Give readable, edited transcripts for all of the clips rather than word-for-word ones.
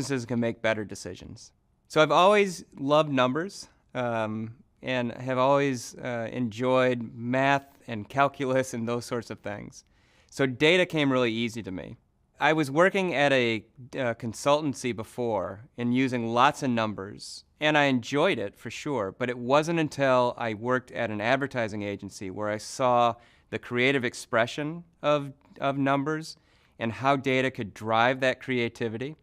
businesses can make better decisions. So I've always loved numbers and have always enjoyed math and calculus and those sorts of things. So data came really easy to me. I was working at a consultancy before and using lots of numbers, and I enjoyed it for sure, but it wasn't until I worked at an advertising agency where I saw the creative expression of numbers and how data could drive that creativity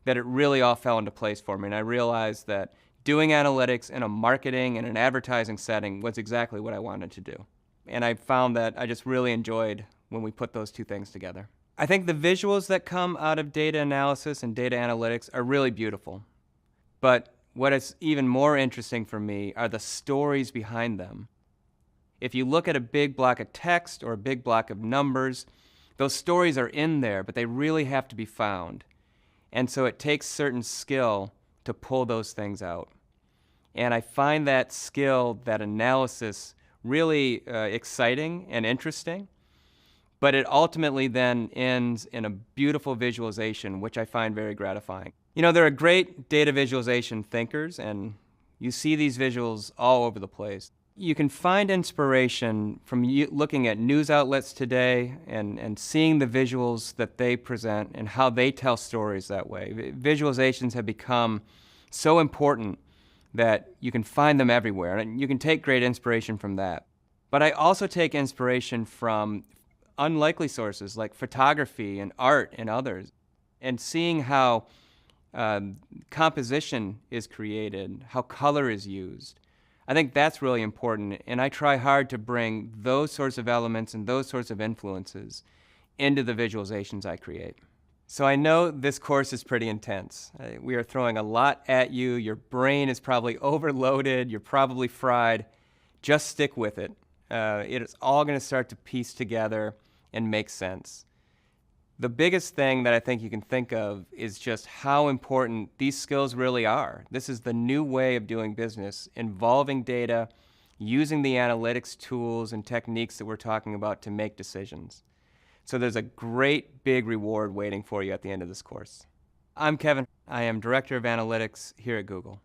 that it really all fell into place for me. And I realized that doing analytics in a marketing and an advertising setting was exactly what I wanted to do. And I found that I just really enjoyed when we put those two things together. I think the visuals that come out of data analysis and data analytics are really beautiful. But what is even more interesting for me are the stories behind them. If you look at a big block of text or a big block of numbers, those stories are in there, but they really have to be found. And so it takes certain skill to pull those things out. And I find that skill, that analysis, really exciting and interesting. But it ultimately then ends in a beautiful visualization, which I find very gratifying. You know, there are great data visualization thinkers, and you see these visuals all over the place. You can find inspiration from looking at news outlets today and seeing the visuals that they present and how they tell stories that way. Visualizations have become so important that you can find them everywhere, and you can take great inspiration from that. But I also take inspiration from unlikely sources like photography and art and others, and seeing how composition is created, how color is used. I think that's really important, and I try hard to bring those sorts of elements and those sorts of influences into the visualizations I create. So I know this course is pretty intense. We are throwing a lot at you. Your brain is probably overloaded. You're probably fried. Just stick with it. It is all going to start to piece together and make sense. The biggest thing that I think you can think of is just how important these skills really are. This is the new way of doing business, involving data, using the analytics tools and techniques that we're talking about to make decisions. So there's a great big reward waiting for you at the end of this course. I'm Kevin. I am Director of Analytics here at Google.